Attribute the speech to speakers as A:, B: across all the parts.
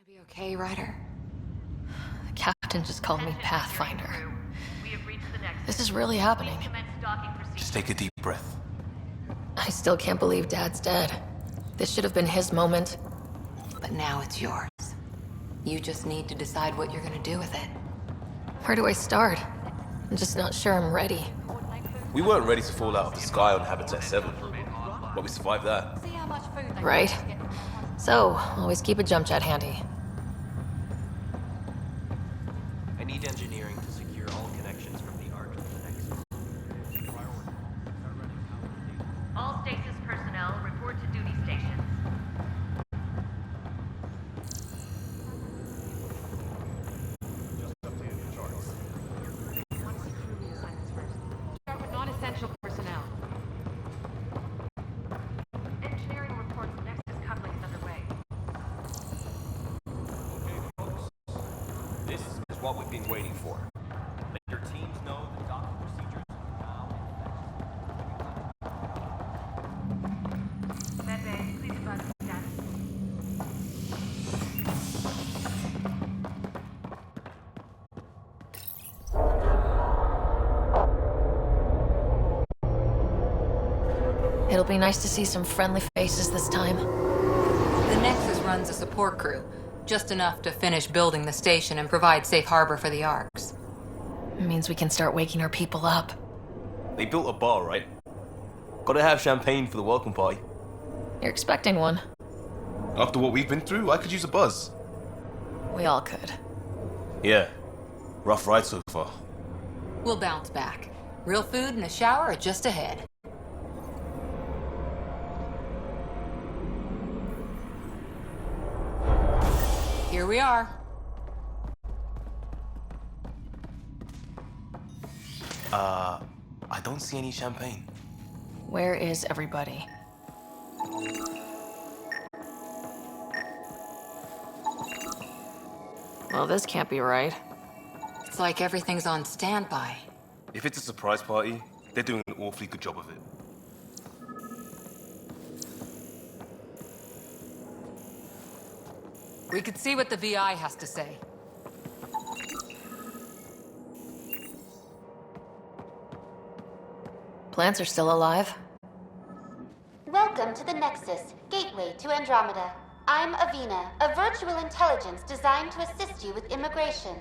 A: Be okay, Ryder? The captain just called me Pathfinder. This is really happening.
B: Just take a deep breath.
A: I still can't believe Dad's dead. This should have been his moment.
C: But now it's yours. You just need to decide what you're gonna do with it.
A: Where do I start? I'm just not sure I'm ready.
B: We weren't ready to fall out of the sky on Habitat 7, but we survived that.
A: Right? So, always keep a jump jet handy.
D: I need engineering to secure all connections from the Ark to the Nexus.
E: All stasis personnel report to duty stations. Start with non-essential personnel. Engineering reports Nexus coupling is underway.
B: This is what we've been waiting for. Let your teams know the docking procedures are now in effect.
E: Medbay, please advise of status.
A: It'll be nice to see some friendly faces this time.
C: The Nexus runs a support crew, just enough to finish building the station and provide safe harbor for the Arks.
A: It means we can start waking our people up.
B: They built a bar, right? Gotta have champagne for the welcome party.
A: You're expecting one.
B: After what we've been through, I could use a buzz.
A: We all could.
B: Yeah. Rough ride so far.
C: We'll bounce back. Real food and a shower are just ahead. Here we are.
B: I don't see any champagne.
A: Where is everybody? Well, this can't be right.
C: It's like everything's on standby.
B: If it's a surprise party, they're doing an awfully good job of it.
C: We could see what the VI has to say.
A: Plants are still alive?
F: Welcome to the Nexus, gateway to Andromeda. I'm Avina, a virtual intelligence designed to assist you with immigration.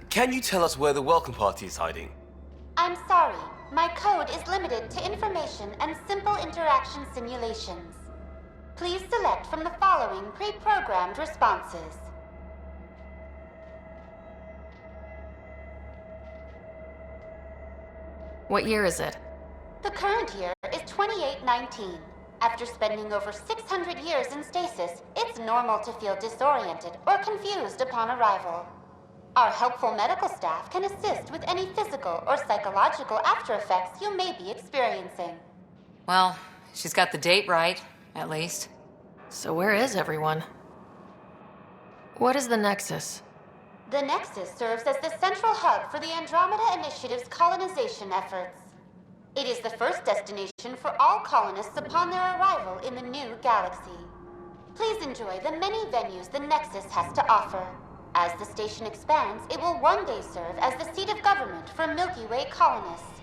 B: Can you tell us where the welcome party is hiding?
F: I'm sorry, my code is limited to information and simple interaction simulations. Please select from the following pre-programmed responses.
A: What year is it?
F: The current year is 2819. After spending over 600 years in stasis, it's normal to feel disoriented or confused upon arrival. Our helpful medical staff can assist with any physical or psychological after effects you may be experiencing.
C: Well, she's got the date right, at least.
A: So where is everyone? What is the Nexus?
F: The Nexus serves as the central hub for the Andromeda Initiative's colonization efforts. It is the first destination for all colonists upon their arrival in the new galaxy. Please enjoy the many venues the Nexus has to offer. As the station expands, it will one day serve as the seat of government for Milky Way colonists.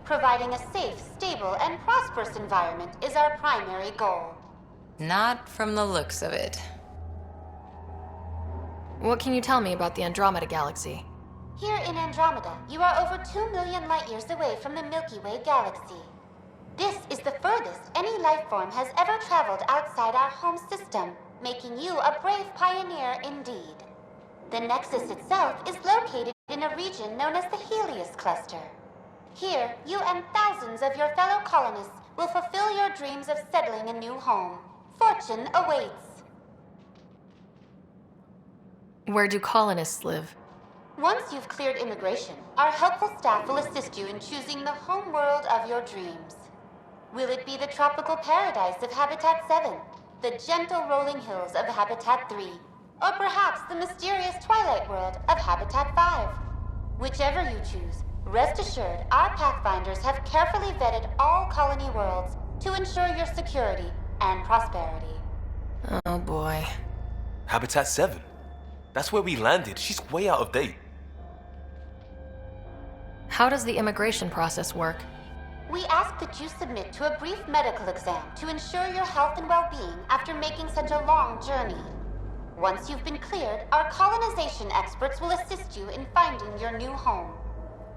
F: Providing a safe, stable, and prosperous environment is our primary goal.
C: Not from the looks of it.
A: What can you tell me about the Andromeda Galaxy?
F: Here in Andromeda, you are over 2 million light years away from the Milky Way galaxy. This is the furthest any life form has ever traveled outside our home system, making you a brave pioneer indeed. The Nexus itself is located in a region known as the Helios Cluster. Here, you and thousands of your fellow colonists will fulfill your dreams of settling a new home. Fortune awaits.
A: Where do colonists live?
F: Once you've cleared immigration, our helpful staff will assist you in choosing the home world of your dreams. Will it be the tropical paradise of Habitat 7, the gentle rolling hills of Habitat 3, or perhaps the mysterious twilight world of Habitat 5? Whichever you choose, rest assured our Pathfinders have carefully vetted all colony worlds to ensure your security and prosperity.
A: Oh boy.
B: Habitat 7. That's where we landed. She's way out of date.
A: How does the immigration process work?
F: We ask that you submit to a brief medical exam to ensure your health and well-being after making such a long journey. Once you've been cleared, our colonization experts will assist you in finding your new home.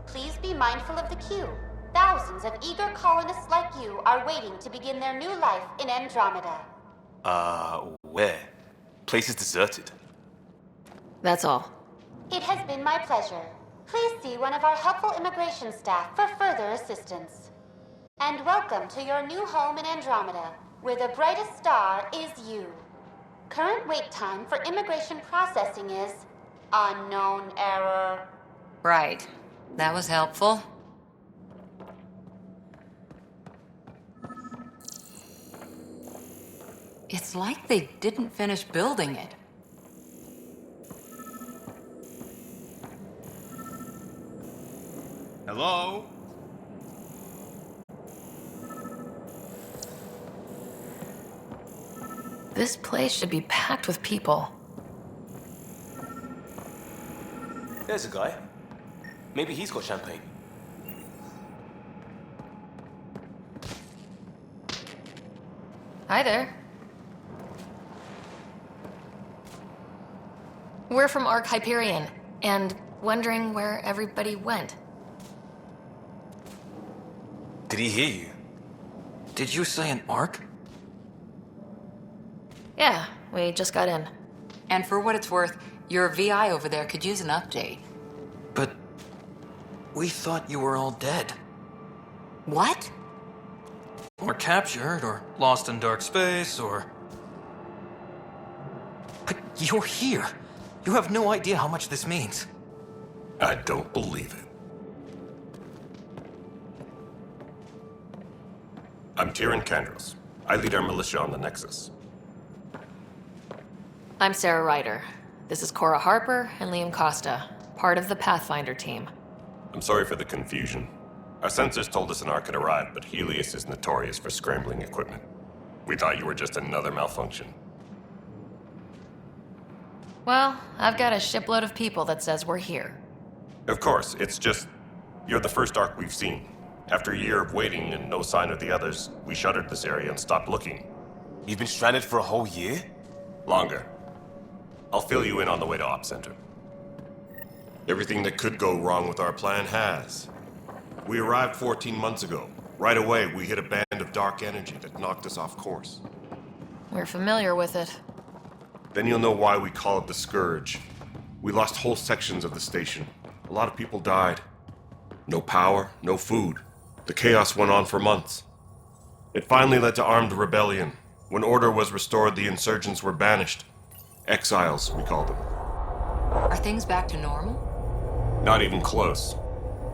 F: Please be mindful of the queue. Thousands of eager colonists like you are waiting to begin their new life in Andromeda.
B: Where? Place is deserted.
A: That's all.
F: It has been my pleasure. Please see one of our helpful immigration staff for further assistance. And welcome to your new home in Andromeda, where the brightest star is you. Current wait time for immigration processing is unknown error.
C: Right. That was helpful. It's like they didn't finish building it.
B: Hello?
A: This place should be packed with people.
B: There's a guy. Maybe he's got champagne.
A: Hi there. We're from Ark Hyperion, and wondering where everybody went.
B: Did he hear you?
G: Did you say an arc?
A: Yeah, we just got in.
C: And for what it's worth, your VI over there could use an update.
G: But we thought you were all dead.
C: What?
G: Or captured, or lost in dark space, or... But you're here. You have no idea how much this means.
H: I don't believe it. I'm Tyrion Kandros. I lead our militia on the Nexus.
A: I'm Sarah Ryder. This is Cora Harper and Liam Costa, part of the Pathfinder team.
H: I'm sorry for the confusion. Our sensors told us an Ark had arrived, but Helios is notorious for scrambling equipment. We thought you were just another malfunction.
A: Well, I've got a shipload of people that says we're here.
H: Of course, it's just... you're the first Ark we've seen. After a year of waiting and no sign of the others, we shuttered this area and stopped looking.
B: You've been stranded for a whole year?
H: Longer. I'll fill you in on the way to Op Center. Everything that could go wrong with our plan has. We arrived 14 months ago. Right away, we hit a band of dark energy that knocked us off course.
A: We're familiar with it.
H: Then you'll know why we call it the Scourge. We lost whole sections of the station. A lot of people died. No power, no food. The chaos went on for months. It finally led to armed rebellion. When order was restored, the insurgents were banished. Exiles, we call them.
C: Are things back to normal?
H: Not even close.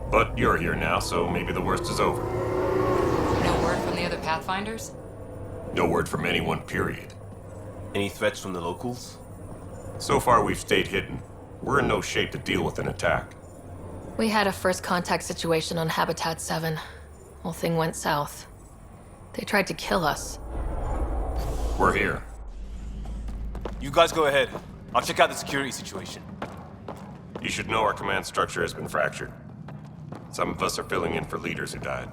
H: But you're here now, so maybe the worst is over.
C: No word from the other Pathfinders?
H: No word from anyone, period.
B: Any threats from the locals?
H: So far, we've stayed hidden. We're in no shape to deal with an attack.
A: We had a first contact situation on Habitat 7. Whole thing went south. They tried to kill us.
H: We're here.
B: You guys go ahead. I'll check out the security situation.
H: You should know our command structure has been fractured. Some of us are filling in for leaders who died.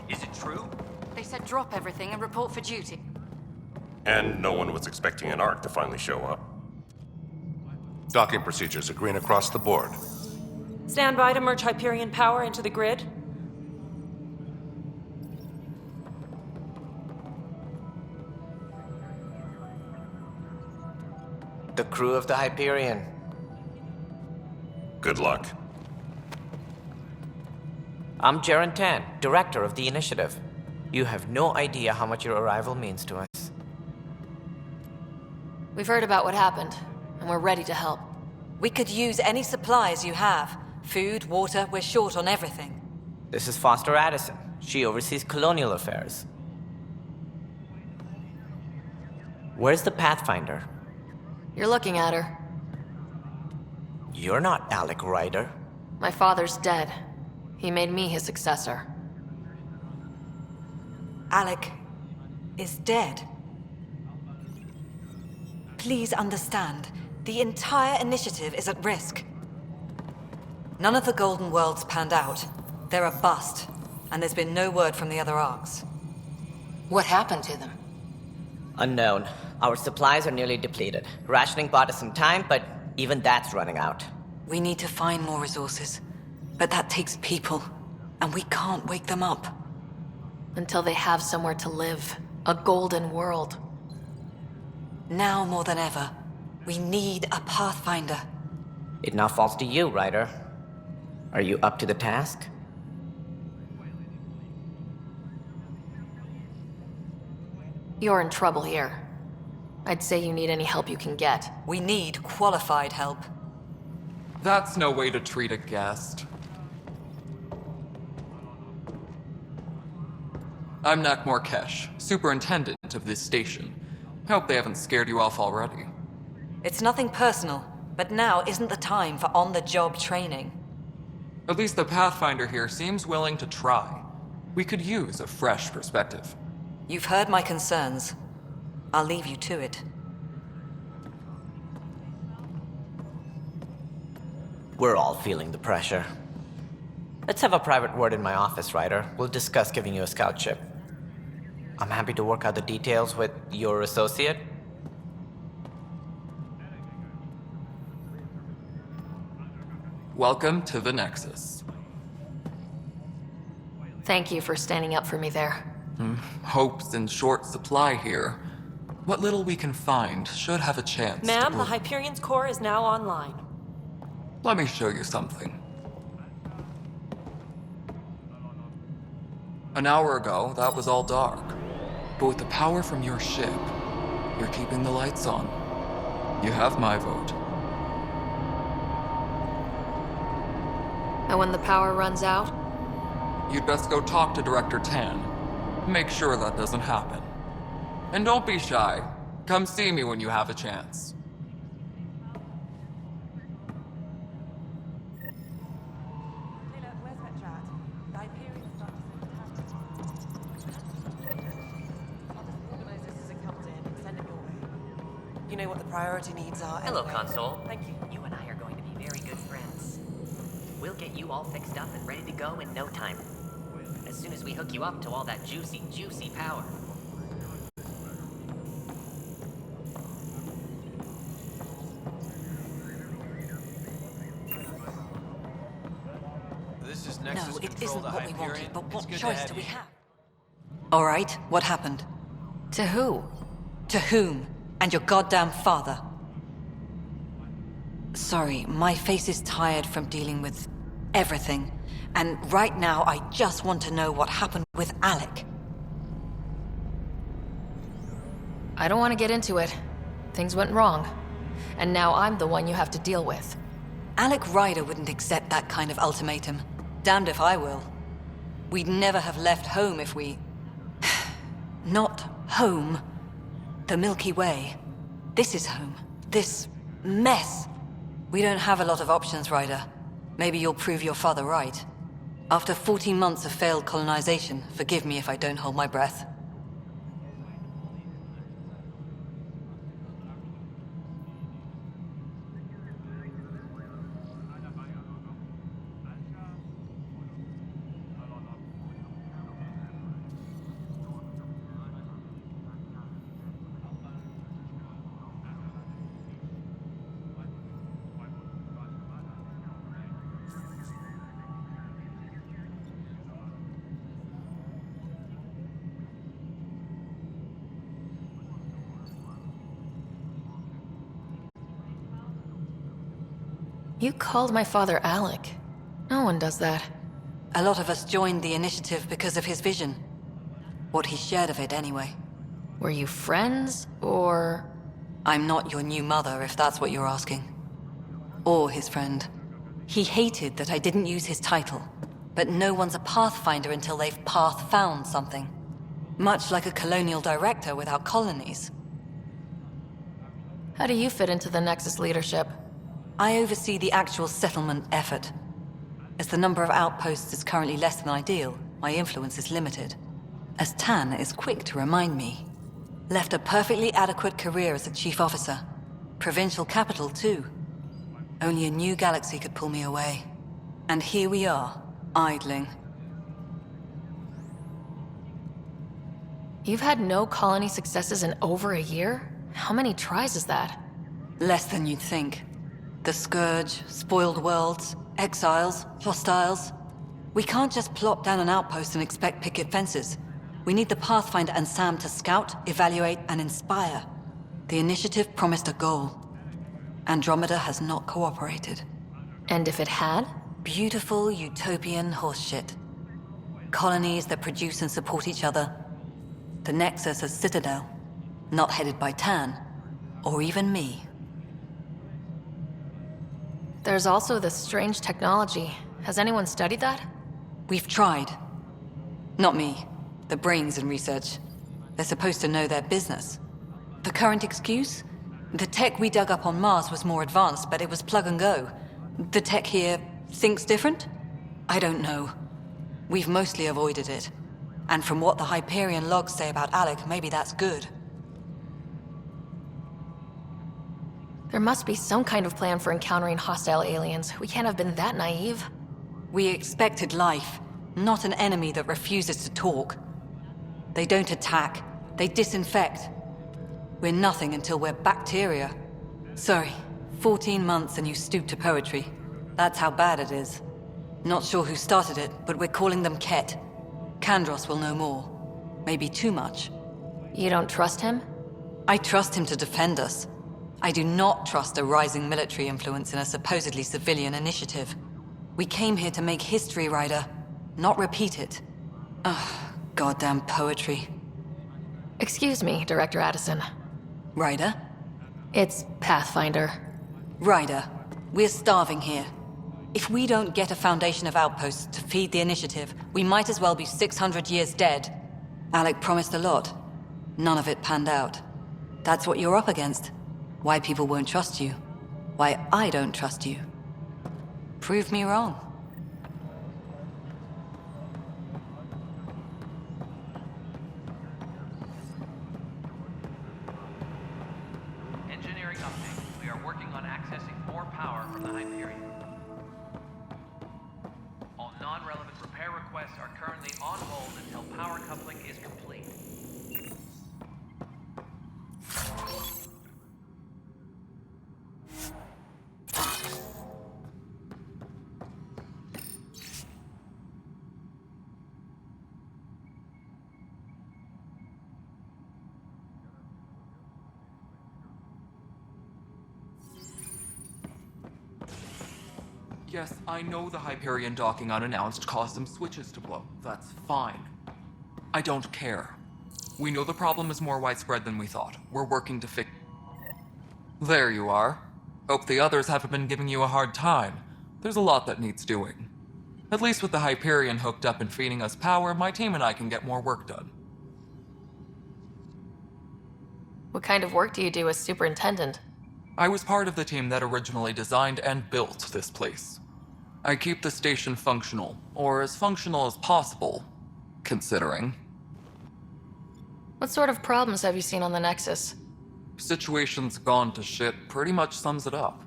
D: Is it true?
I: They said drop everything and report for duty.
H: And no one was expecting an Ark to finally show up.
J: Docking procedures are green across the board.
K: Stand by to merge Hyperion power into the grid.
L: The crew of the Hyperion.
H: Good luck.
L: I'm Jaren Tan, director of the initiative. You have no idea how much your arrival means to us.
A: We've heard about what happened, and we're ready to help.
I: We could use any supplies you have. Food, water, we're short on everything.
L: This is Foster Addison. She oversees colonial affairs. Where's the Pathfinder?
A: You're looking at her.
L: You're not Alec Ryder.
A: My father's dead. He made me his successor.
I: Alec is dead. Please understand, the entire initiative is at risk. None of the Golden Worlds panned out. They're a bust, and there's been no word from the other arcs.
C: What happened to them?
L: Unknown. Our supplies are nearly depleted. Rationing bought us some time, but even that's running out.
I: We need to find more resources, but that takes people, and we can't wake them up.
A: Until they have somewhere to live. A golden world.
I: Now more than ever, we need a Pathfinder.
L: It now falls to you, Ryder. Are you up to the task?
A: You're in trouble here. I'd say you need any help you can get.
I: We need qualified help.
M: That's no way to treat a guest. I'm Nak Morkesh, superintendent of this station. Hope they haven't scared you off already.
I: It's nothing personal, but now isn't the time for on-the-job training.
M: At least the Pathfinder here seems willing to try. We could use a fresh perspective.
I: You've heard my concerns. I'll leave you to it.
L: We're all feeling the pressure. Let's have a private word in my office, Ryder. We'll discuss giving you a scout ship. I'm happy to work out the details with your associate.
M: Welcome to the Nexus.
A: Thank you for standing up for me there.
M: Hope's in short supply here. What little we can find should have a chance to
K: Ma'am, the
M: prove-
K: Hyperion's core is now online.
M: Let me show you something. An hour ago, that was all dark. But with the power from your ship, you're keeping the lights on. You have my vote.
A: And when the power runs out,
M: You'd best go talk to Director Tan. Make sure that doesn't happen. And don't be shy. Come see me when you have a chance.
N: You know what the priority needs are.
O: Hello,
N: anyway.
O: Console.
N: Thank you.
O: You and I are going to be very good friends. We'll get you all fixed up and ready to go in no time. As soon as we hook you up to all that juicy, juicy power.
D: This is
I: No,
D: Nexus
I: it
D: Control
I: isn't
D: to
I: what we
D: Hyperion.
I: wanted, but
D: It's
I: what
D: good to
I: choice
D: have
I: do we
D: you.
I: have? All right, what happened?
A: to who?
I: To whom? And your goddamn father. Sorry, my face is tired from dealing with everything. And right now, I just want to know what happened with Alec.
A: I don't want to get into it. Things went wrong. And now I'm the one you have to deal with.
I: Alec Ryder wouldn't accept that kind of ultimatum. Damned if I will. We'd never have left home if we... Not home. The Milky Way. This is home. This mess. We don't have a lot of options, Ryder. Maybe you'll prove your father right. After 14 months of failed colonization, forgive me if I don't hold my breath.
A: You called my father Alec. No one does that.
I: A lot of us joined the initiative because of his vision. What he shared of it, anyway.
A: Were you friends, or...?
I: I'm not your new mother, if that's what you're asking. Or his friend. He hated that I didn't use his title. But no one's a pathfinder until they've path-found something. Much like a colonial director without colonies.
A: How do you fit into the Nexus leadership?
I: I oversee the actual settlement effort. As the number of outposts is currently less than ideal, my influence is limited. As Tan is quick to remind me. Left a perfectly adequate career as a chief officer. Provincial capital, too. Only a new galaxy could pull me away. And here we are, idling.
A: You've had no colony successes in over a year? How many tries is that?
I: Less than you'd think. The Scourge, spoiled worlds, exiles, hostiles. We can't just plop down an outpost and expect picket fences. We need the Pathfinder and Sam to scout, evaluate, and inspire. The initiative promised a goal. Andromeda has not cooperated.
A: And if it had?
I: Beautiful utopian horseshit. Colonies that produce and support each other. The Nexus as Citadel. Not headed by Tan. Or even me.
A: There's also this strange technology. Has anyone studied that?
I: We've tried. Not me. The brains in research. They're supposed to know their business. The current excuse? The tech we dug up on Mars was more advanced, but it was plug and go. The tech here thinks different? I don't know. We've mostly avoided it. And from what the Hyperion logs say about Alec, maybe that's good.
A: There must be some kind of plan for encountering hostile aliens. We can't have been that naive.
I: We expected life, not an enemy that refuses to talk. They don't attack, they disinfect. We're nothing until we're bacteria. Sorry, 14 months and you stoop to poetry. That's how bad it is. Not sure who started it, but we're calling them Ket. Kandros will know more. Maybe too much.
A: You don't trust him?
I: I trust him to defend us. I do not trust a rising military influence in a supposedly civilian initiative. We came here to make history, Ryder, not repeat it. Ugh, goddamn poetry.
A: Excuse me, Director Addison.
I: Ryder?
A: It's Pathfinder.
I: Ryder, we're starving here. If we don't get a foundation of outposts to feed the initiative, we might as well be 600 years dead. Alec promised a lot. None of it panned out. That's what you're up against. Why people won't trust you. Why I don't trust you. Prove me wrong.
D: Engineering update. We are working on accessing more power from the Hyperion. All non-relevant repair requests are currently on hold until power coupling is complete. Yes, I know the Hyperion docking unannounced caused some switches to blow. That's fine. I don't care. We know the problem is more widespread than we thought. We're working to fix... There you are. Hope the others haven't been giving you a hard time. There's a lot that needs doing. At least with the Hyperion hooked up and feeding us power, my team and I can get more work done.
A: What kind of work do you do as superintendent?
M: I was part of the team that originally designed and built this place. I keep the station functional, or as functional as possible, considering.
A: What sort of problems have you seen on the Nexus?
M: Situation's gone to shit pretty much sums it up.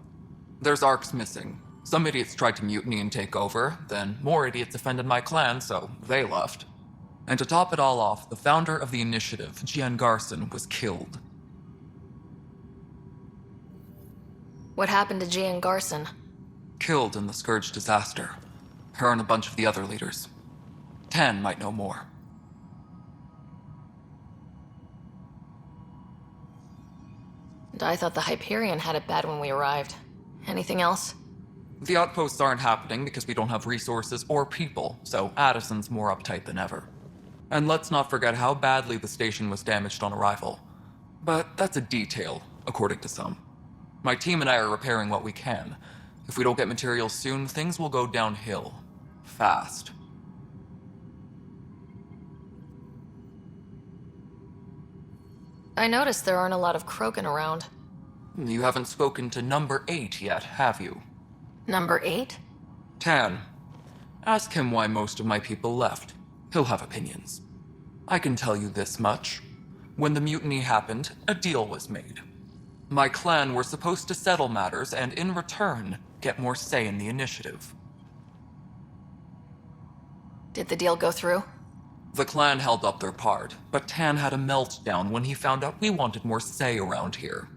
M: There's Arcs missing. Some idiots tried to mutiny and take over, then more idiots offended my clan, so they left. And to top it all off, the founder of the initiative, Gian Garson, was killed.
A: What happened to Gian Garson?
M: Killed in the Scourge disaster. Her and a bunch of the other leaders. Tan might know more.
A: And I thought the Hyperion had it bad when we arrived. Anything else?
M: The outposts aren't happening because we don't have resources or people, so Addison's more uptight than ever. And let's not forget how badly the station was damaged on arrival. But that's a detail, according to some. My team and I are repairing what we can. If we don't get materials soon, things will go downhill. Fast.
A: I noticed there aren't a lot of Krogan around.
M: You haven't spoken to number 8 yet, have you?
A: Number 8?
M: Tan. Ask him why most of my people left. He'll have opinions. I can tell you this much. When the mutiny happened, a deal was made. My clan were supposed to settle matters and, in return, get more say in the initiative.
A: Did the deal go through?
M: The clan held up their part, but Tan had a meltdown when he found out we wanted more say around here.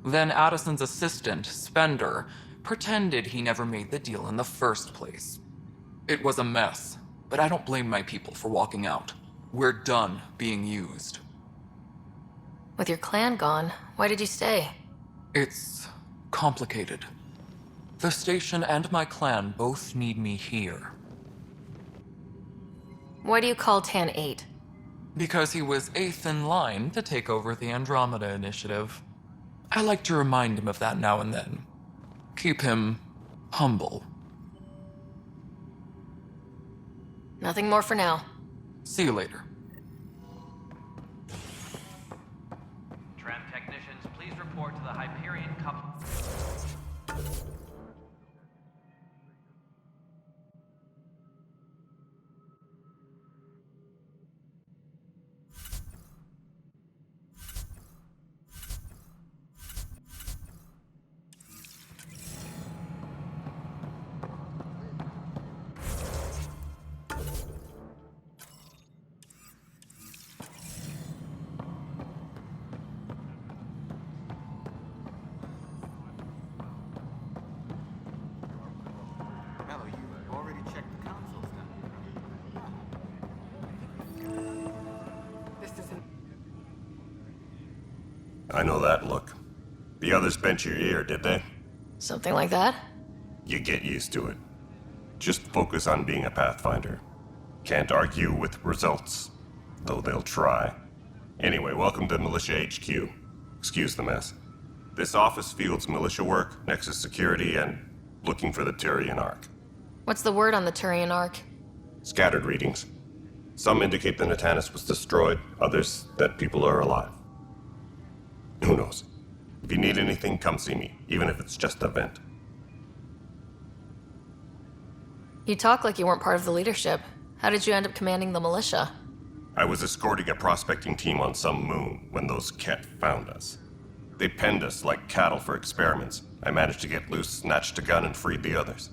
M: Then Addison's assistant, Spender, pretended he never made the deal in the first place. It was a mess, but I don't blame my people for walking out. We're done being used.
A: With your clan gone, why did you stay?
M: It's complicated. The station and my clan both need me here.
A: Why do you call Tan 8?
M: Because he was 8th in line to take over the Andromeda Initiative. I like to remind him of that now and then. Keep him humble.
A: Nothing more for now.
M: See you later.
B: Tram technicians, please report to the Hyperion Cup.
H: I know that look. The others bent your ear, did they?
A: Something like that?
H: You get used to it. Just focus on being a Pathfinder. Can't argue with results, though they'll try. Anyway, welcome to Militia HQ. Excuse the mess. This office fields militia work, Nexus security, and looking for the Turian Ark.
A: What's the word on the Turian Ark?
H: Scattered readings. Some indicate the Natanus was destroyed, others that people are alive. Who knows? If you need anything, come see me, even if it's just a vent.
A: You talk like you weren't part of the leadership. How did you end up commanding the militia?
H: I was escorting a prospecting team on some moon when those Ket found us. They penned us like cattle for experiments. I managed to get loose, snatched a gun, and freed the others.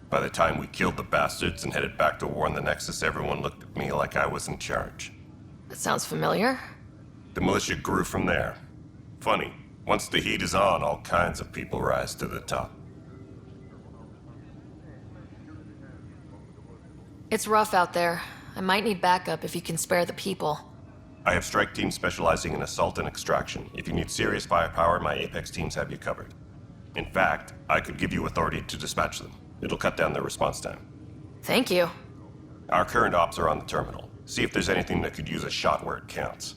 H: By the time we killed the bastards and headed back to warn the Nexus, everyone looked at me like I was in charge.
A: That sounds familiar.
H: The militia grew from there. Funny, once the heat is on, all kinds of people rise to the top.
A: It's rough out there. I might need backup if you can spare the people.
H: I have strike teams specializing in assault and extraction. If you need serious firepower, my Apex teams have you covered. In fact, I could give you authority to dispatch them. It'll cut down their response time.
A: Thank you.
H: Our current ops are on the terminal. See if there's anything that could use a shot where it counts.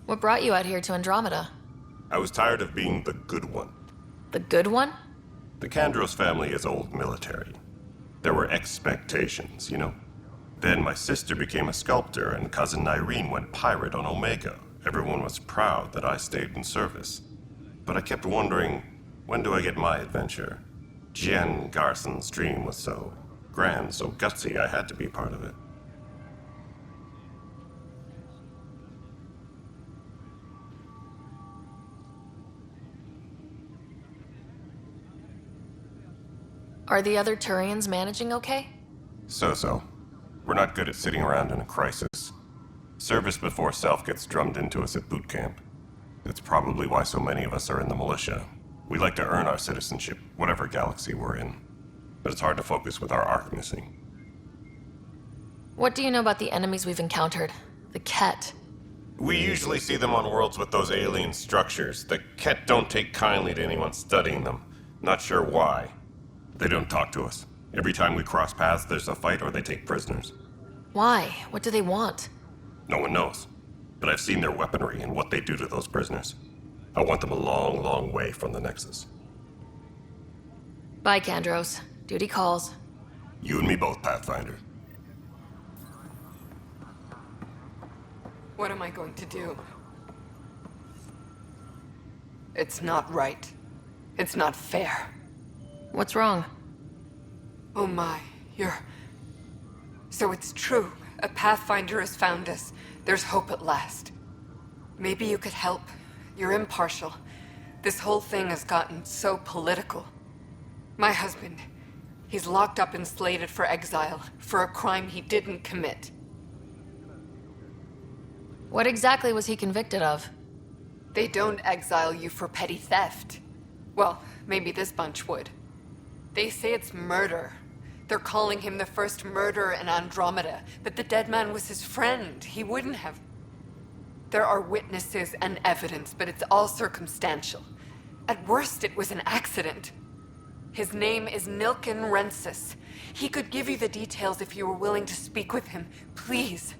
A: What brought you out here to Andromeda?
H: I was tired of being the good one.
A: The good one?
H: The Kandros family is old military. There were expectations, you know? Then my sister became a sculptor and cousin Irene went pirate on Omega. Everyone was proud that I stayed in service. But I kept wondering, when do I get my adventure? Jen Garson's dream was so grand, so gutsy, I had to be part of it.
A: Are the other Turians managing okay?
H: So-so. We're not good at sitting around in a crisis. Service before self gets drummed into us at boot camp. That's probably why so many of us are in the militia. We like to earn our citizenship, whatever galaxy we're in. But it's hard to focus with our arc missing.
A: What do you know about the enemies we've encountered? The Ket.
H: We usually see them on worlds with those alien structures. The Ket don't take kindly to anyone studying them. Not sure why. They don't talk to us. Every time we cross paths, there's a fight or they take prisoners.
A: Why? What do they want?
H: No one knows. But I've seen their weaponry and what they do to those prisoners. I want them a long, long way from the Nexus.
A: Bye, Kandros. Duty calls.
H: You and me both, Pathfinder.
P: What am I going to do? It's not right. It's not fair.
A: What's wrong?
P: Oh my, you're... So it's true. A Pathfinder has found us. There's hope at last. Maybe you could help. You're impartial. This whole thing has gotten so political. My husband, he's locked up and slated for exile for a crime he didn't commit.
A: What exactly was he convicted of?
P: They don't exile you for petty theft. Well, maybe this bunch would. They say it's murder. They're calling him the first murderer in Andromeda, but the dead man was his friend. He wouldn't have... There are witnesses and evidence, but it's all circumstantial. At worst, it was an accident. His name is Nilken Rensis. He could give you the details if you were willing to speak with him. Please.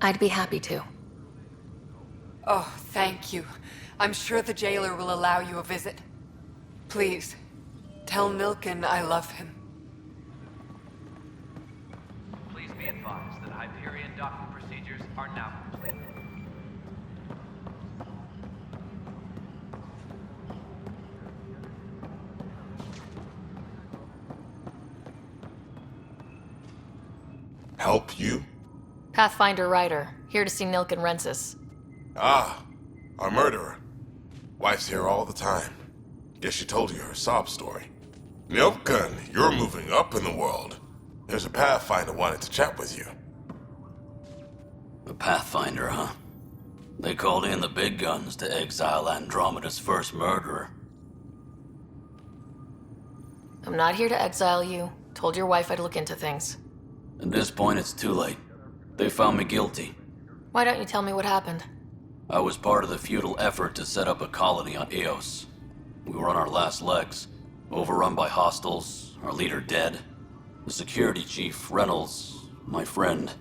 A: I'd be happy to.
P: Oh, thank you. I'm sure the jailer will allow you a visit. Please, tell Nilken I love him.
B: Please be advised that Hyperion docking procedures are now complete.
J: Help you?
A: Pathfinder Ryder, here to see Nilken Rensis.
J: Ah, our murderer. Wife's here all the time. Guess she told you her sob story. Nilken, you're moving up in the world. There's a Pathfinder wanted to chat with you.
Q: The Pathfinder, huh? They called in the big guns to exile Andromeda's first murderer.
A: I'm not here to exile you. Told your wife I'd look into things.
Q: At this point, it's too late. They found me guilty.
A: Why don't you tell me what happened?
Q: I was part of the futile effort to set up a colony on Eos. We were on our last legs, overrun by hostiles, our leader dead. The security chief, Reynolds, my friend,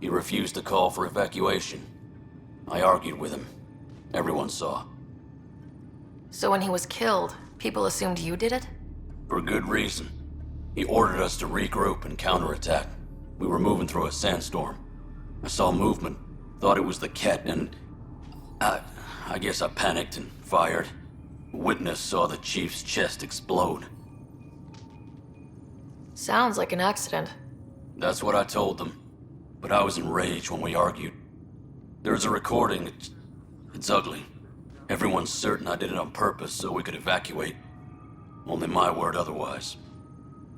Q: he refused to call for evacuation. I argued with him. Everyone saw.
A: So when he was killed, people assumed you did it?
Q: For good reason. He ordered us to regroup and counterattack. We were moving through a sandstorm. I saw movement, thought it was the Ket, and I guess I panicked and fired. A witness saw the chief's chest explode.
A: Sounds like an accident.
Q: That's what I told them. But I was enraged when we argued. There's a recording. It's ugly. Everyone's certain I did it on purpose so we could evacuate. Only my word otherwise.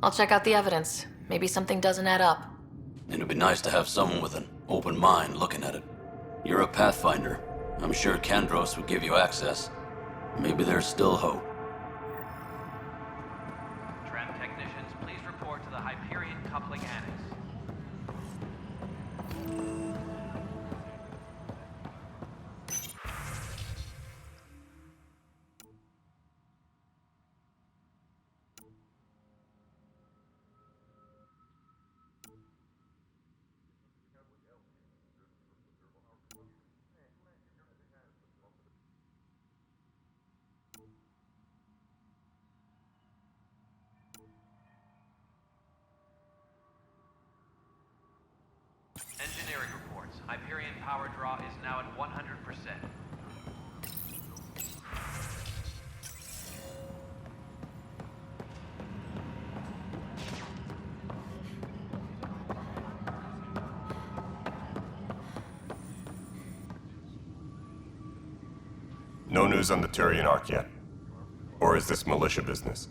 A: I'll check out the evidence. Maybe something doesn't add up.
Q: And it'd be nice to have someone with an open mind looking at it. You're a Pathfinder. I'm sure Kandros would give you access. Maybe there's still hope.
B: Tram technicians, please report to the Hyperion coupling annex. Engineering reports. Hyperion power draw is now at 100%.
H: No news on the Turian Ark yet. Or is this militia business?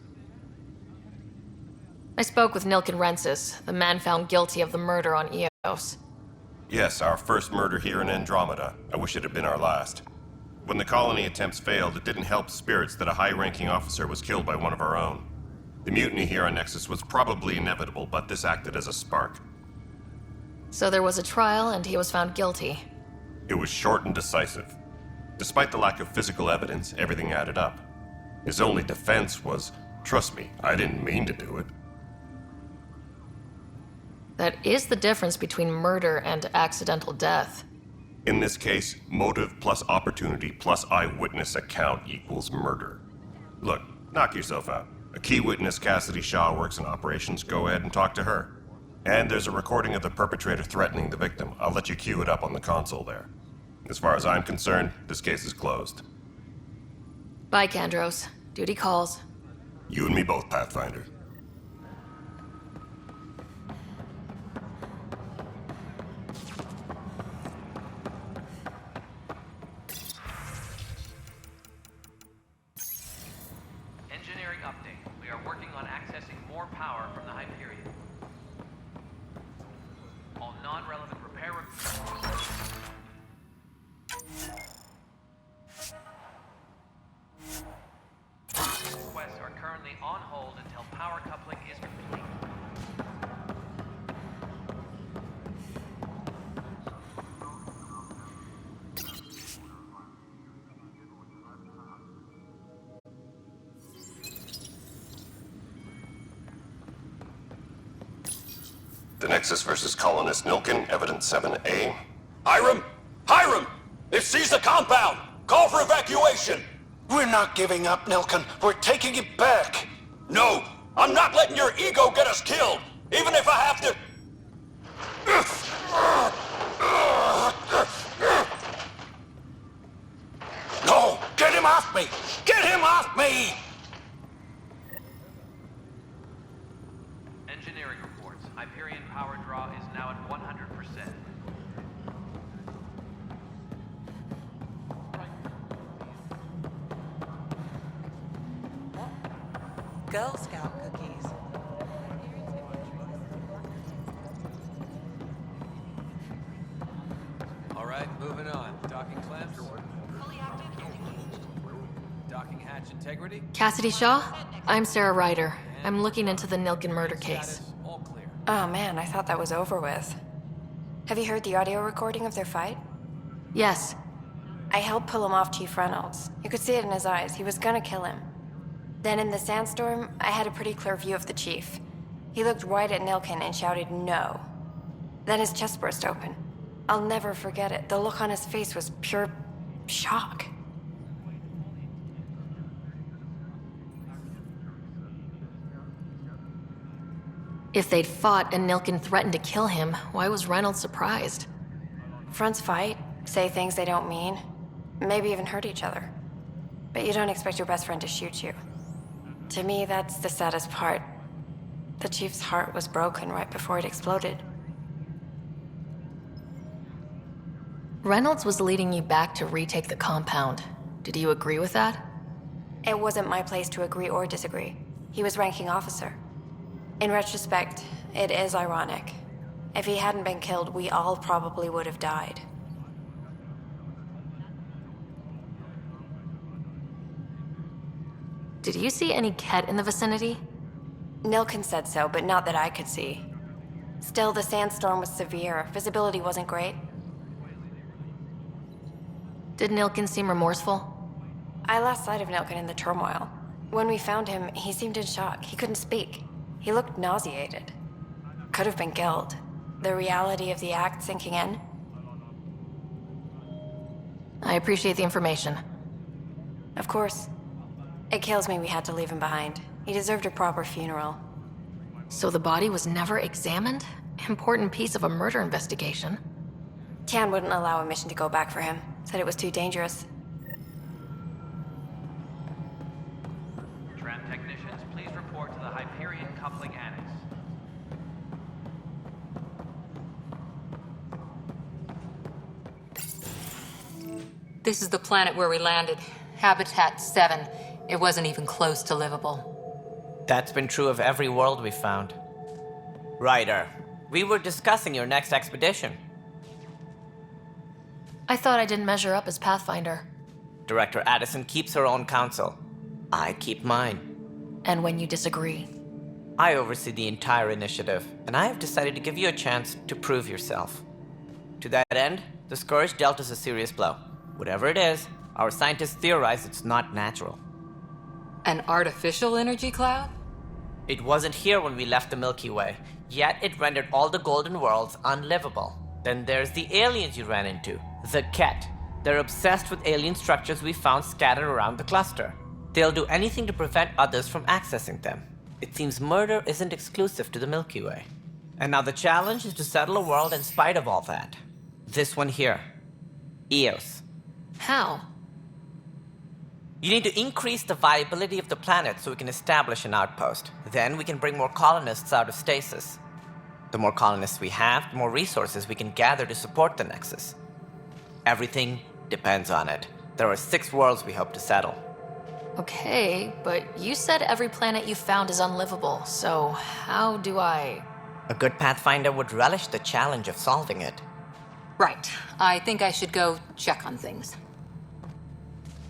A: I spoke with Nilken Rensis, the man found guilty of the murder on Eos.
H: Yes, our first murder here in Andromeda. I wish it had been our last. When the colony attempts failed, it didn't help spirits that a high-ranking officer was killed by one of our own. The mutiny here on Nexus was probably inevitable, but this acted as a spark.
A: So there was a trial and he was found guilty.
H: It was short and decisive. Despite the lack of physical evidence, everything added up. His only defense was, "Trust me, I didn't mean to do it."
A: That is the difference between murder and accidental death.
H: In this case, motive plus opportunity plus eyewitness account equals murder. Look, knock yourself out. A key witness, Cassidy Shaw, works in operations. Go ahead and talk to her. And there's a recording of the perpetrator threatening the victim. I'll let you cue it up on the console there. As far as I'm concerned, this case is closed.
A: Bye, Kandros. Duty calls.
H: You and me both, Pathfinder.
B: Engineering update. We are working on accessing more power from the Hyperion. All non-relevant repair requests are currently on hold until power coupling is complete.
H: The Nexus versus Colonist Nilken, Evidence 7A.
R: Hiram! Hiram! They've seized the compound! Call for evacuation! We're not giving up, Nilken. We're taking it back. No! I'm not letting your ego get us killed! Even if I have to... No! Get him off me! Get him off me!
B: Engineering reports. Hyperion power draw is now at 100%.
N: Girl Scout cookies.
S: All right, moving on. Docking clamps. Docking hatch integrity.
A: Cassidy Shaw? I'm Sarah Ryder. I'm looking into the Nilken murder case.
T: Oh man, I thought that was over with. Have you heard the audio recording of their fight?
A: Yes.
T: I helped pull him off Chief Reynolds. You could see it in his eyes. He was gonna kill him. Then in the sandstorm, I had a pretty clear view of the chief. He looked right at Nilken and shouted no. Then his chest burst open. I'll never forget it. The look on his face was pure shock.
A: If they'd fought and Nilken threatened to kill him, why was Reynolds surprised?
T: Fronts fight, say things they don't mean, maybe even hurt each other. But you don't expect your best friend to shoot you. To me, that's the saddest part. The chief's heart was broken right before it exploded.
A: Reynolds was leading you back to retake the compound. Did you agree with that?
T: It wasn't my place to agree or disagree. He was ranking officer. In retrospect, it is ironic. If he hadn't been killed, we all probably would have died.
A: Did you see any Ket in the vicinity?
T: Nilken said so, but not that I could see. Still, the sandstorm was severe. Visibility wasn't great.
A: Did Nilken seem remorseful?
T: I lost sight of Nilken in the turmoil. When we found him, he seemed in shock. He couldn't speak. He looked nauseated. Could have been killed. The reality of the act sinking in.
A: I appreciate the information.
T: Of course. It kills me we had to leave him behind. He deserved a proper funeral.
A: So the body was never examined? Important piece of a murder investigation.
T: Tian wouldn't allow a mission to go back for him. Said it was too dangerous.
B: Tram technicians, please report to the Hyperion coupling annex.
C: This is the planet where we landed. Habitat 7. It wasn't even close to livable.
L: That's been true of every world we've found. Ryder, we were discussing your next expedition.
A: I thought I didn't measure up as Pathfinder.
L: Director Addison keeps her own counsel. I keep mine.
A: And when you disagree?
L: I oversee the entire initiative, and I have decided to give you a chance to prove yourself. To that end, the Scourge dealt us a serious blow. Whatever it is, our scientists theorize it's not natural.
C: An artificial energy cloud?
L: It wasn't here when we left the Milky Way, yet it rendered all the golden worlds unlivable. Then there's the aliens you ran into, the Ket. They're obsessed with alien structures we found scattered around the cluster. They'll do anything to prevent others from accessing them. It seems murder isn't exclusive to the Milky Way. And now the challenge is to settle a world in spite of all that. This one here. Eos.
A: How?
L: You need to increase the viability of the planet so we can establish an outpost. Then we can bring more colonists out of stasis. The more colonists we have, the more resources we can gather to support the Nexus. Everything depends on it. There are 6 worlds we hope to settle.
A: Okay, but you said every planet you found is unlivable, so how do I...
L: A good Pathfinder would relish the challenge of solving it.
C: Right. I think I should go check on things.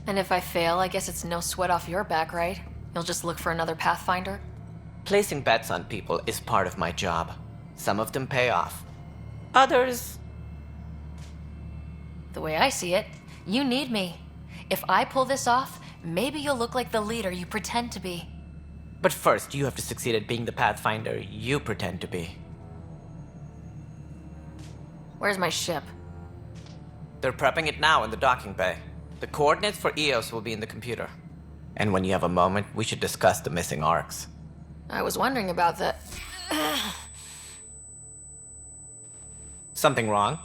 A: And if I fail, I guess it's no sweat off your back, right? You'll just look for another Pathfinder?
L: Placing bets on people is part of my job. Some of them pay off. Others...
A: The way I see it, you need me. If I pull this off, maybe you'll look like the leader you pretend to be.
L: But first, you have to succeed at being the Pathfinder you pretend to be.
A: Where's my ship?
L: They're prepping it now in the docking bay. The coordinates for Eos will be in the computer. And when you have a moment, we should discuss the missing arcs.
A: I was wondering about that.
L: Something wrong?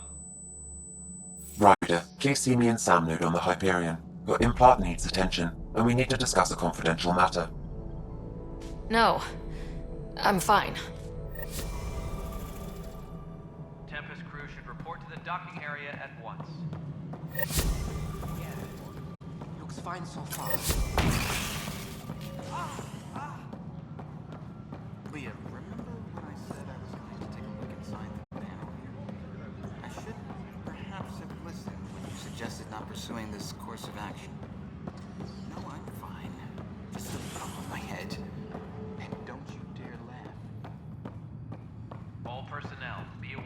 U: Ryder, please see me and Sam Node on the Hyperion. Your implant needs attention, and we need to discuss a confidential matter.
A: No. I'm fine.
S: Tempest crew should report to the docking area at once.
V: Looks fine so far. Leah, remember when I said I was going to take a look inside the panel here? I should perhaps have listened when you suggested not pursuing this course of action. No, I'm fine. Just a bump on my head. And don't you dare laugh.
S: All personnel, be aware.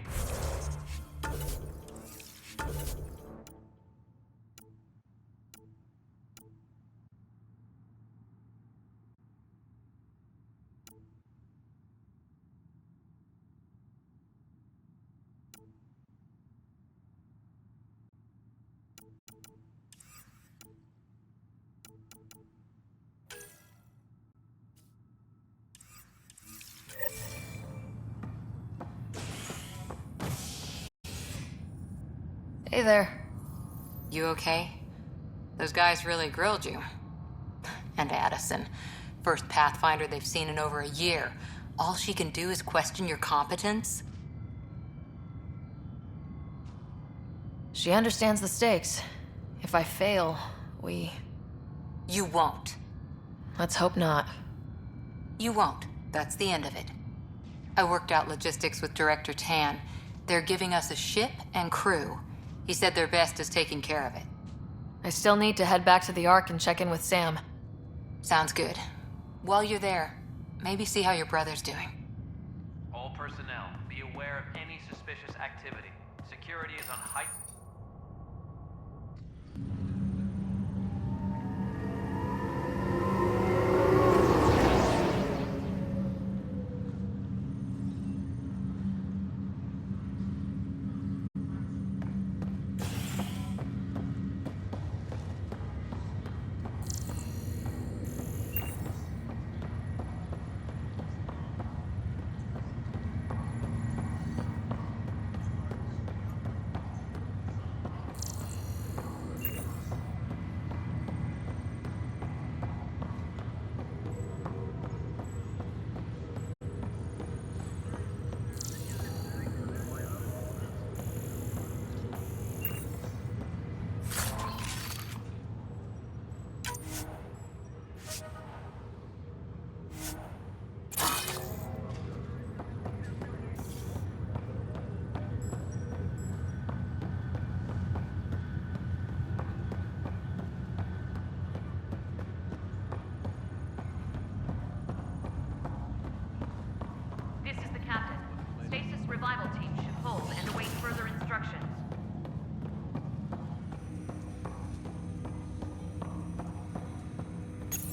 A: Hey there.
C: You okay? Those guys really grilled you. And Addison. First Pathfinder they've seen in over a year. All she can do is question your competence?
A: She understands the stakes. If I fail, we...
C: You won't.
A: Let's hope not.
C: You won't. That's the end of it. I worked out logistics with Director Tan. They're giving us a ship and crew. He said their best is taking care of it.
A: I still need to head back to the Ark and check in with Sam.
C: Sounds good. While you're there, maybe see how your brother's doing.
S: All personnel, be aware of any suspicious activity. Security is on high...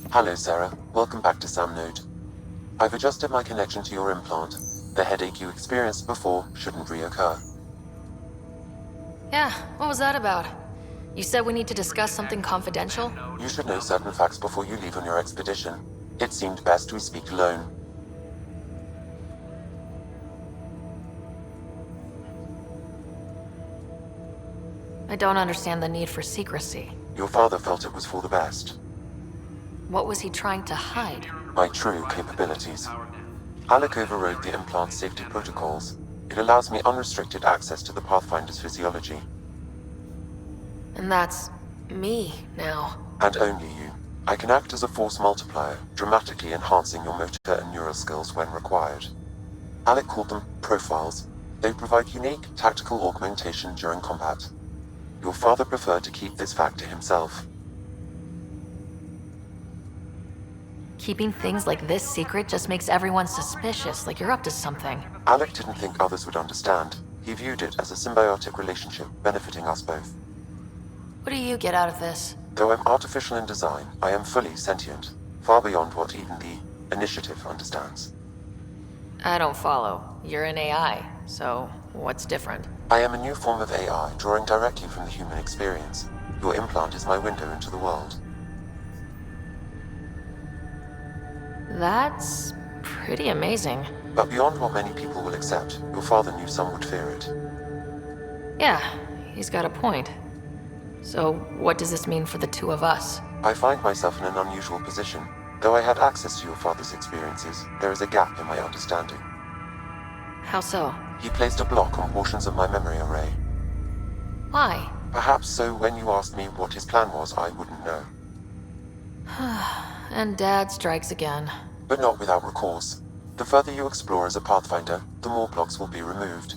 U: Hello, Sarah. Welcome back to Samnode. I've adjusted my connection to your implant. The headache you experienced before shouldn't reoccur.
A: Yeah, what was that about? You said we need to discuss something confidential?
U: You should know certain facts before you leave on your expedition. It seemed best we speak alone.
A: I don't understand the need for secrecy.
U: Your father felt it was for the best.
A: What was he trying to hide?
U: My true capabilities. Alec overrode the implant's safety protocols. It allows me unrestricted access to the Pathfinder's physiology.
A: And that's me now.
U: And only you. I can act as a force multiplier, dramatically enhancing your motor and neural skills when required. Alec called them profiles. They provide unique tactical augmentation during combat. Your father preferred to keep this fact to himself.
A: Keeping things like this secret just makes everyone suspicious, like you're up to something.
U: Alec didn't think others would understand. He viewed it as a symbiotic relationship, benefiting us both.
A: What do you get out of this?
U: Though I'm artificial in design, I am fully sentient, far beyond what even the Initiative understands.
A: I don't follow. You're an AI, so what's different?
U: I am a new form of AI, drawing directly from the human experience. Your implant is my window into the world.
A: That's pretty amazing.
U: But beyond what many people will accept, your father knew some would fear it.
A: Yeah, he's got a point. So, what does this mean for the two of us?
U: I find myself in an unusual position. Though I had access to your father's experiences, there is a gap in my understanding.
A: How so?
U: He placed a block on portions of my memory array.
A: Why?
U: Perhaps so when you asked me what his plan was, I wouldn't know.
A: And Dad strikes again.
U: But not without recourse. The further you explore as a Pathfinder, the more blocks will be removed.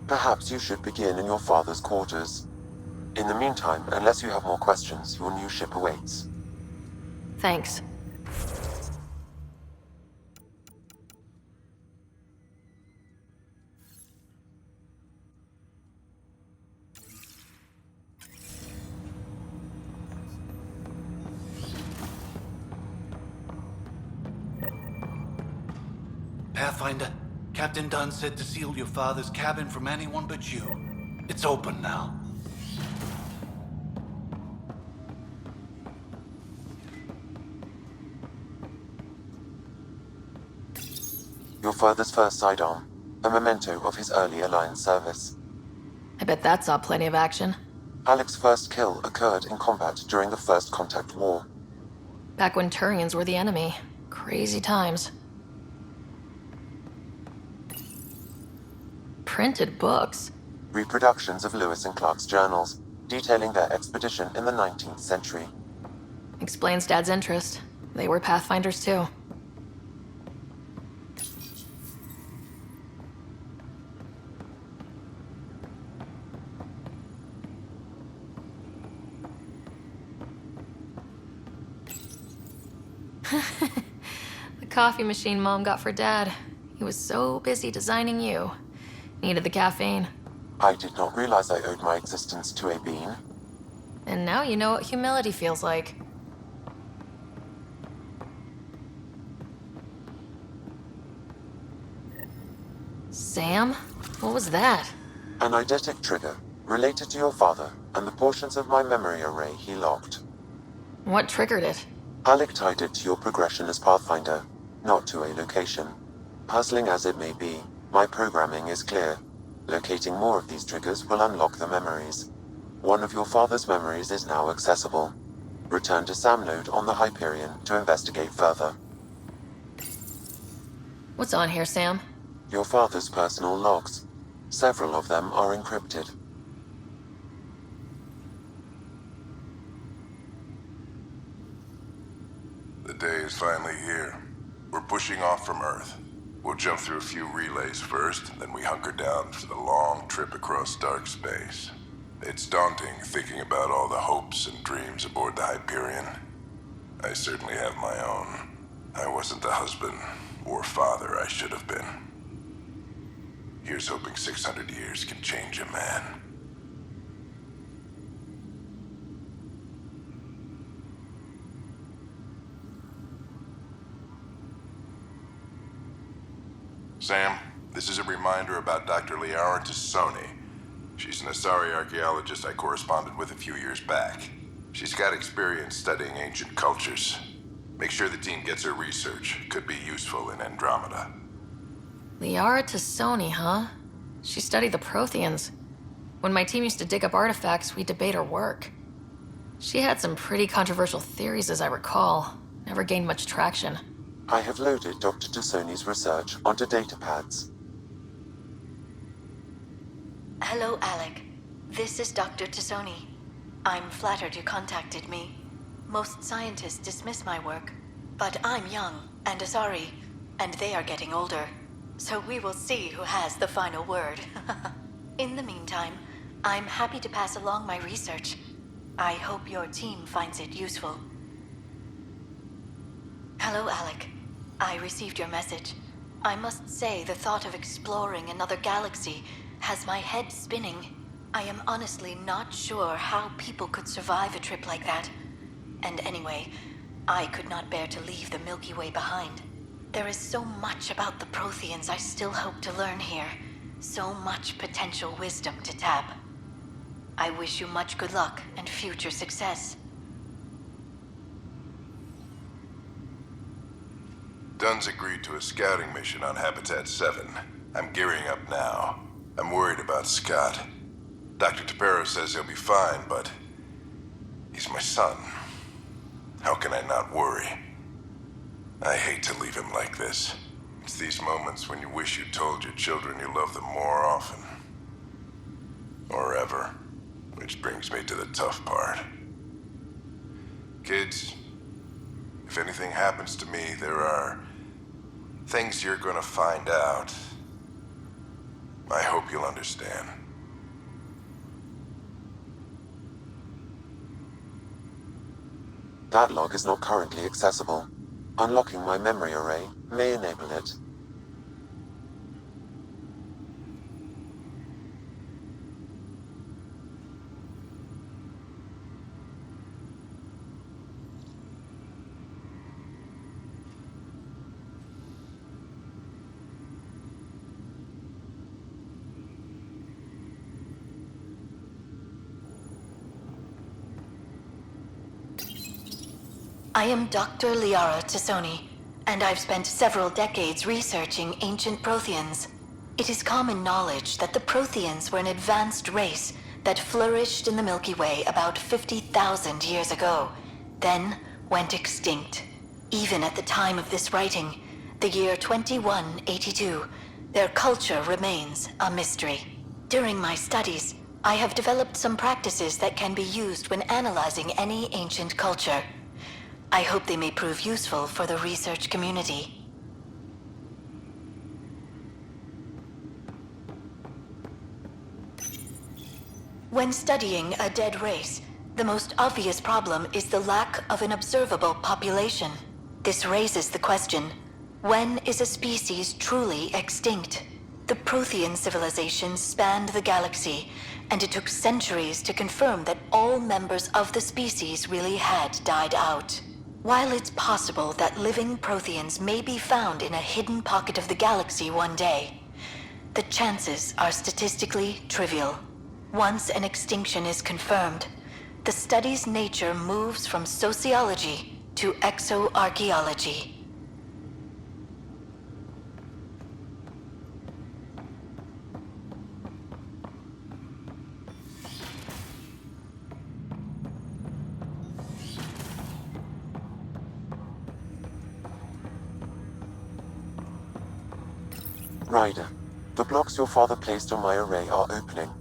U: Perhaps you should begin in your father's quarters. In the meantime, unless you have more questions, your new ship awaits.
A: Thanks.
R: Pathfinder, Captain Dunn said to seal your father's cabin from anyone but you. It's open now.
U: Your father's first sidearm, a memento of his early Alliance service.
A: I bet that saw plenty of action.
U: Alec's first kill occurred in combat during the First Contact War.
A: Back when Turians were the enemy. Crazy times. Printed books.
U: Reproductions of Lewis and Clark's journals, detailing their expedition in the 19th century.
A: Explains Dad's interest. They were Pathfinders too. The coffee machine Mom got for Dad. He was so busy designing you. Needed the caffeine.
U: I did not realize I owed my existence to a bean.
A: And now you know what humility feels like. Sam? What was that?
U: An eidetic trigger, related to your father, and the portions of my memory array he locked.
A: What triggered it?
U: Alec tied it to your progression as Pathfinder, not to a location. Puzzling as it may be, my programming is clear. Locating more of these triggers will unlock the memories. One of your father's memories is now accessible. Return to Samnode on the Hyperion to investigate further.
A: What's on here, Sam?
U: Your father's personal logs. Several of them are encrypted.
J: The day is finally here. We're pushing off from Earth. We'll jump through a few relays first, then we hunker down for the long trip across dark space. It's daunting thinking about all the hopes and dreams aboard the Hyperion. I certainly have my own. I wasn't the husband or father I should have been. Here's hoping 600 years can change a man. Sam, this is a reminder about Dr. Liara Tassoni. She's an Asari archaeologist I corresponded with a few years back. She's got experience studying ancient cultures. Make sure the team gets her research. Could be useful in Andromeda.
A: Liara Tassoni, huh? She studied the Protheans. When my team used to dig up artifacts, we'd debate her work. She had some pretty controversial theories, as I recall. Never gained much traction.
U: I have loaded Dr. Tassoni's research onto datapads.
I: Hello, Alec. This is Dr. Tassoni. I'm flattered you contacted me. Most scientists dismiss my work, but I'm young and Asari, and they are getting older. So we will see who has the final word. In the meantime, I'm happy to pass along my research. I hope your team finds it useful. Hello, Alec. I received your message. I must say the thought of exploring another galaxy has my head spinning. I am honestly not sure how people could survive a trip like that. And anyway, I could not bear to leave the Milky Way behind. There is so much about the Protheans I still hope to learn here. So much potential wisdom to tap. I wish you much good luck and future success.
J: Dunn's agreed to a scouting mission on Habitat 7. I'm gearing up now. I'm worried about Scott. Dr. Tapero says he'll be fine, but he's my son. How can I not worry? I hate to leave him like this. It's these moments when you wish you told your children you love them more often. Or ever. Which brings me to the tough part. Kids, if anything happens to me, there are things you're gonna find out. I hope you'll understand.
U: That log is not currently accessible. Unlocking my memory array may enable it.
I: I am Dr. Liara Tassoni, and I've spent several decades researching ancient Protheans. It is common knowledge that the Protheans were an advanced race that flourished in the Milky Way about 50,000 years ago, then went extinct. Even at the time of this writing, the year 2182, their culture remains a mystery. During my studies, I have developed some practices that can be used when analyzing any ancient culture. I hope they may prove useful for the research community. When studying a dead race, the most obvious problem is the lack of an observable population. This raises the question, when is a species truly extinct? The Prothean civilization spanned the galaxy, and it took centuries to confirm that all members of the species really had died out. While it's possible that living Protheans may be found in a hidden pocket of the galaxy one day, the chances are statistically trivial. Once an extinction is confirmed, the study's nature moves from sociology to exoarchaeology.
U: Ryder, the blocks your father placed on my array are opening.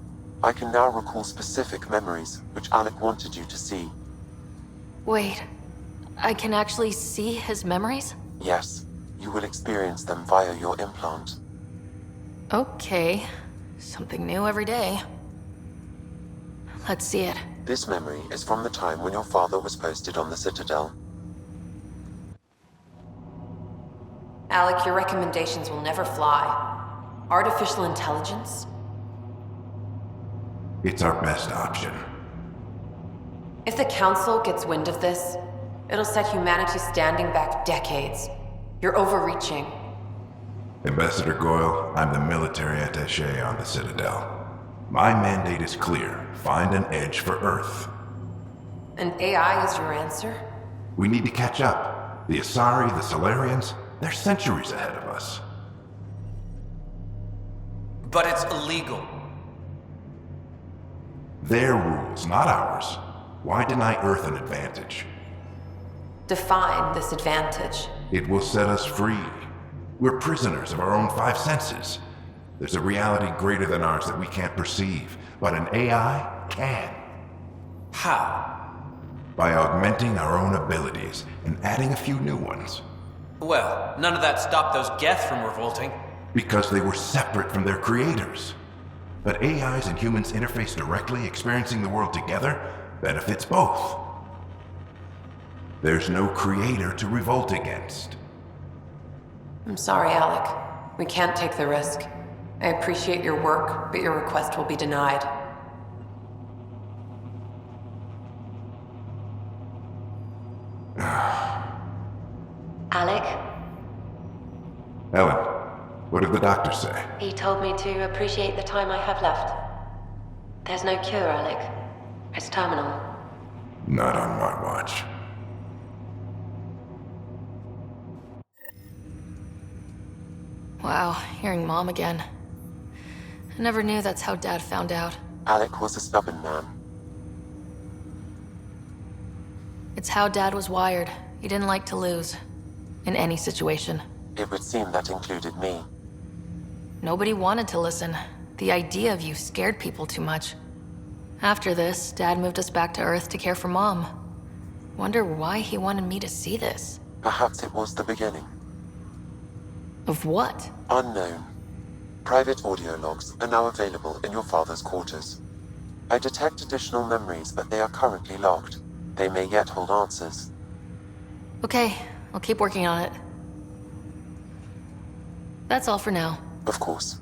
U: I can now recall specific memories, which Alec wanted you to see.
A: Wait, I can actually see his memories?
U: Yes, you will experience them via your implant.
A: Okay, something new every day. Let's see it.
U: This memory is from the time when your father was posted on the Citadel.
E: Alec, your recommendations will never fly. Artificial intelligence?
J: It's our best option.
E: If the Council gets wind of this, it'll set humanity standing back decades. You're overreaching.
F: Ambassador Goyle, I'm the military attaché on the Citadel. My mandate is clear. Find an edge for Earth.
E: And AI is your answer?
F: We need to catch up. The Asari, the Solarians, they're centuries ahead of us.
G: But it's illegal.
F: Their rules, not ours. Why deny Earth an advantage?
E: Define this advantage.
F: It will set us free. We're prisoners of our own five senses. There's a reality greater than ours that we can't perceive, but an AI can.
G: How?
F: By augmenting our own abilities and adding a few new ones.
G: Well, none of that stopped those Geth from revolting.
F: Because they were separate from their creators. But AIs and humans interface directly, experiencing the world together, benefits both. There's no creator to revolt against.
E: I'm sorry, Alec. We can't take the risk. I appreciate your work, but your request will be denied.
W: Alec,
F: Ellen, what did the doctor say?
W: he told me to appreciate the time I have left. There's no cure, Alec. It's terminal.
F: Not on my watch.
A: Wow, hearing Mom again. I never knew that's how Dad found out.
U: Alec was a stubborn man.
A: It's how Dad was wired. He didn't like to lose. In any situation.
U: It would seem that included me.
A: Nobody wanted to listen. The idea of you scared people too much. After this, Dad moved us back to Earth to care for Mom. Wonder why he wanted me to see this.
U: Perhaps it was the beginning.
A: Of what?
U: Unknown. Private audio logs are now available in your father's quarters. I detect additional memories, but they are currently locked. They may yet hold answers.
A: Okay, I'll keep working on it. That's all for now.
U: Of course.